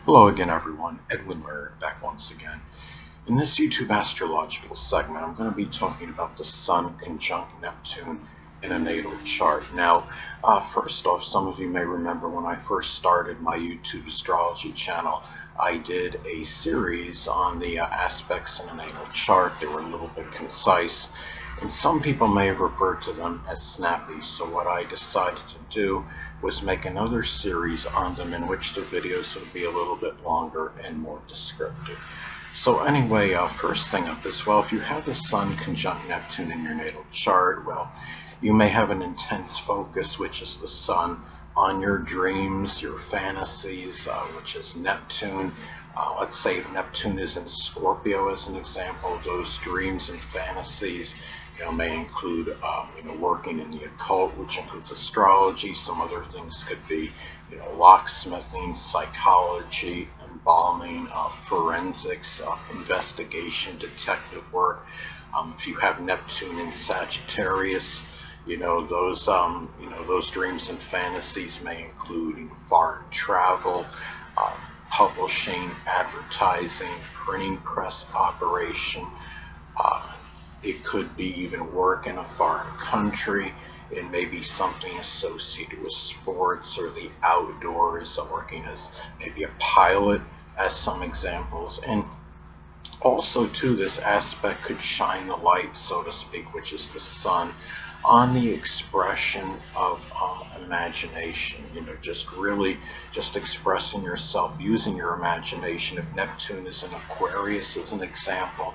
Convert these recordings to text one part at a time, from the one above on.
Hello again everyone, Edwin Learnard back once again. In this YouTube astrological segment, I'm going to be talking about the Sun conjunct Neptune in a natal chart. Now, first off, some of you may remember when I first started my YouTube astrology channel, I did a series on the aspects in a natal chart. They were a little bit concise, and some people may have referred to them as snappy. So what I decided to do was make another series on them in which the videos would be a little bit longer and more descriptive. So anyway, first thing up is, well, if you have the Sun conjunct Neptune in your natal chart, well, you may have an intense focus, which is the Sun, on your dreams, your fantasies, which is Neptune. Let's say if Neptune is in Scorpio as an example, those dreams and fantasies may include working in the occult, which includes astrology. Some other things could be locksmithing, psychology, embalming, forensics, investigation, detective work. If you have Neptune in Sagittarius, those dreams and fantasies may include foreign travel, publishing, advertising, printing press operation. It could be even work in a foreign country. It may be something associated with sports or the outdoors, working as maybe a pilot, as some examples. And also too, this aspect could shine the light, so to speak, which is the Sun, on the expression of imagination. Just expressing yourself using your imagination. If Neptune is in Aquarius as an example,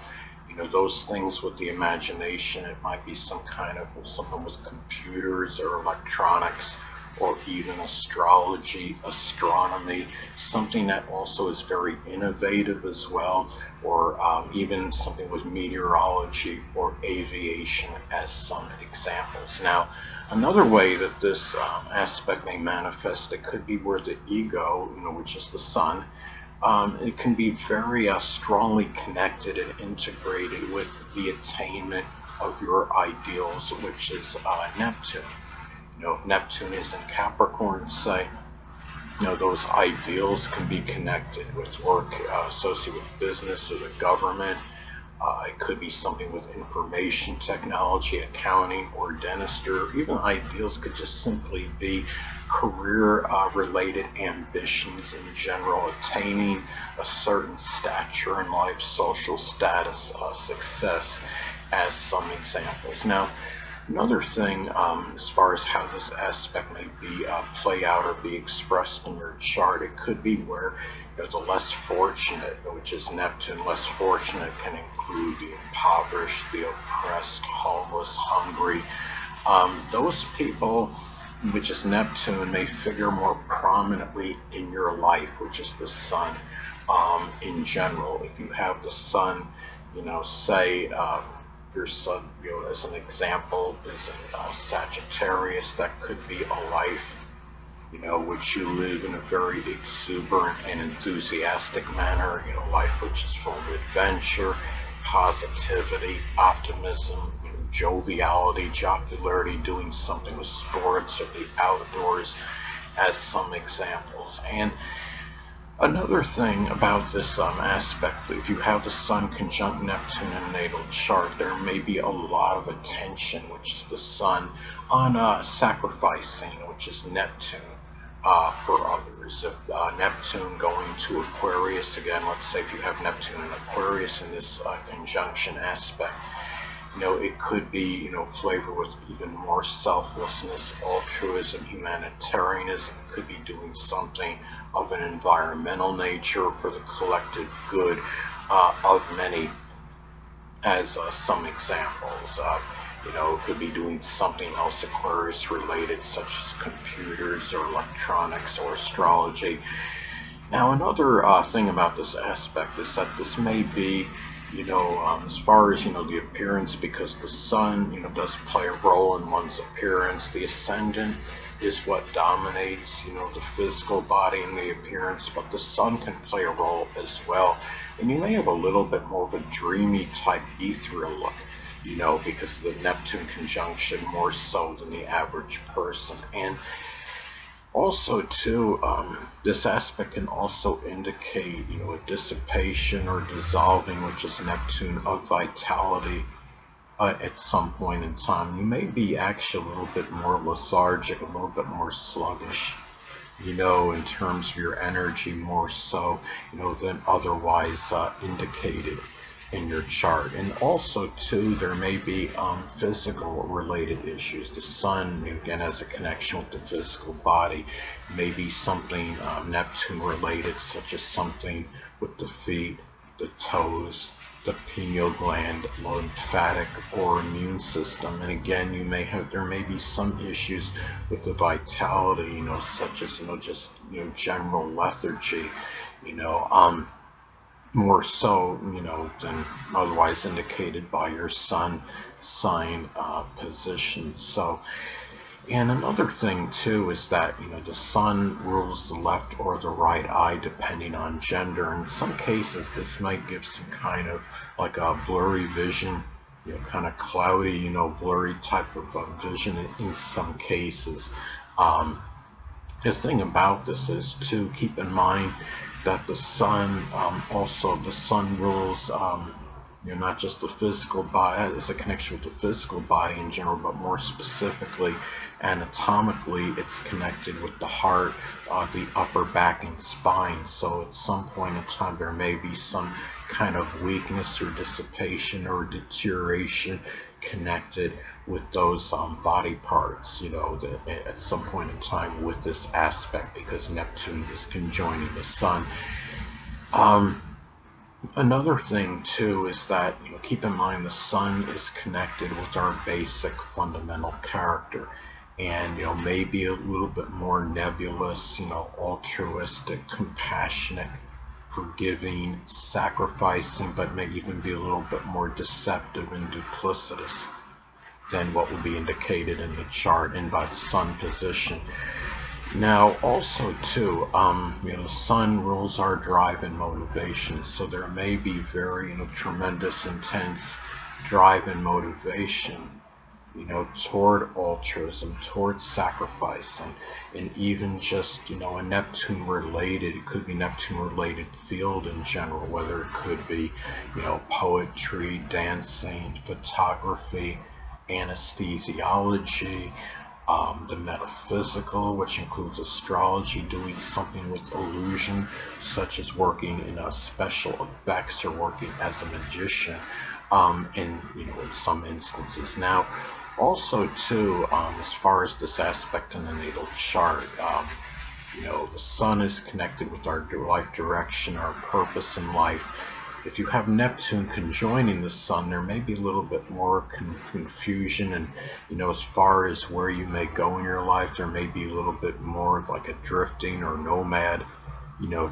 those things with the imagination, it might be something with computers or electronics, or even astrology, astronomy, something that also is very innovative as well, or even something with meteorology or aviation as some examples. Now, another way that this aspect may manifest, it could be where the ego, which is the Sun, it can be very strongly connected and integrated with the attainment of your ideals, which is Neptune. If Neptune is in Capricorn, say, those ideals can be connected with work associated with business or the government. It could be something with information technology, accounting, or dentistry, or even ideals could just simply be career-related ambitions in general, attaining a certain stature in life, social status, success, as some examples. Now, another thing, as far as how this aspect may be play out or be expressed in your chart, it could be where the less fortunate, which is Neptune, less fortunate can include the impoverished, the oppressed, homeless, hungry. Those people, which is Neptune, may figure more prominently in your life, which is the Sun. In general, if you have the Sun, say your Sun, as an example, is in Sagittarius, that could be a life which you live in a very exuberant and enthusiastic manner, life which is full of adventure, positivity, optimism, joviality, jocularity, doing something with sports or the outdoors, as some examples. And another thing about this aspect, if you have the Sun conjunct Neptune in a natal chart, there may be a lot of attention, which is the Sun, on sacrificing, which is Neptune, for others. If Neptune going to Aquarius, again, let's say if you have Neptune in Aquarius in this conjunction aspect, it could be, flavored with even more selflessness, altruism, humanitarianism. It could be doing something of an environmental nature for the collective good of many, as some examples. It could be doing something else Aquarius related, such as computers or electronics or astrology. Now, another thing about this aspect is that this may be, as far as, the appearance, because the Sun, does play a role in one's appearance. The ascendant is what dominates, the physical body and the appearance, but the Sun can play a role as well. And you may have a little bit more of a dreamy type ethereal look, because of the Neptune conjunction more so than the average person. And Also, too, this aspect can also indicate, a dissipation or dissolving, which is Neptune, of vitality at some point in time. You may be actually a little bit more lethargic, a little bit more sluggish, in terms of your energy, more so, than otherwise indicated in your chart. And also too, there may be physical related issues. The sun, again, has a connection with the physical body. Maybe something Neptune related, such as something with the feet, the toes, the pineal gland, lymphatic or immune system. And again, there may be some issues with the vitality, such as just general lethargy, more so, than otherwise indicated by your sun sign position. So, and another thing too is that, the sun rules the left or the right eye depending on gender. In some cases, this might give some kind of like a blurry vision, kind of cloudy, blurry type of vision in some cases. The thing about this is to keep in mind that the sun, the sun rules, not just the physical body, as a connection with the physical body in general, but more specifically, anatomically, it's connected with the heart, the upper back and spine. So at some point in time, there may be some kind of weakness or dissipation or deterioration connected with those body parts, at some point in time with this aspect, because Neptune is conjoining the sun. Another thing too is that, keep in mind the sun is connected with our basic fundamental character, and maybe a little bit more nebulous, altruistic, compassionate, forgiving, sacrificing, but may even be a little bit more deceptive and duplicitous than what will be indicated in the chart and by the sun position. Now, also too, the sun rules our drive and motivation, so there may be very, tremendous, intense drive and motivation, toward altruism, toward sacrificing, and even just, a Neptune related, it could be Neptune related field in general, whether it could be, poetry, dancing, photography, anesthesiology, the metaphysical, which includes astrology, doing something with illusion, such as working in special effects or working as a magician, in some instances. Now, also too, as far as this aspect in the natal chart, the sun is connected with our life direction, our purpose in life. If you have Neptune conjoining the sun, there may be a little bit more confusion, and as far as where you may go in your life, there may be a little bit more of like a drifting or nomad,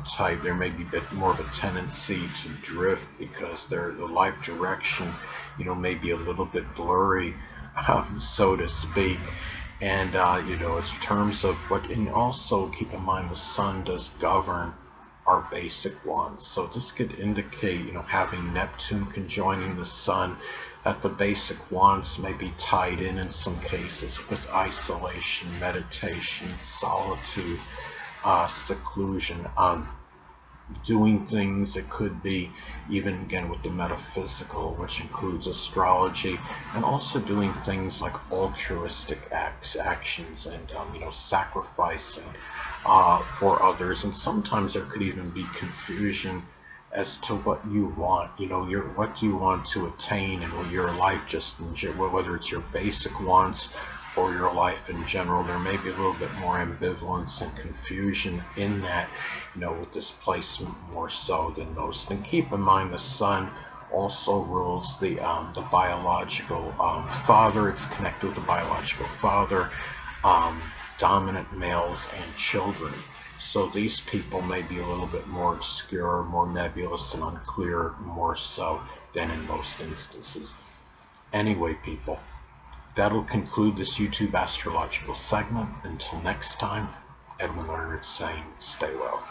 type. There may be a bit more of a tendency to drift because the life direction, may be a little bit blurry, so to speak. And as terms of what, and also keep in mind the sun does govern our basic wants. So this could indicate, having Neptune conjoining the sun, that the basic wants may be tied in some cases with isolation, meditation, solitude, seclusion, doing things. It could be even again with the metaphysical, which includes astrology, and also doing things like altruistic actions and sacrificing for others. And sometimes there could even be confusion as to what you want, what do you want to attain in your life, just whether it's your basic wants or your life in general. There may be a little bit more ambivalence and confusion in that, with this placement more so than most. And keep in mind the sun also rules the biological father. It's connected with the biological father, dominant males and children. So these people may be a little bit more obscure, more nebulous and unclear, more so than in most instances. Anyway, people, that'll conclude this YouTube astrological segment. Until next time, Edwin Learnard saying, stay well.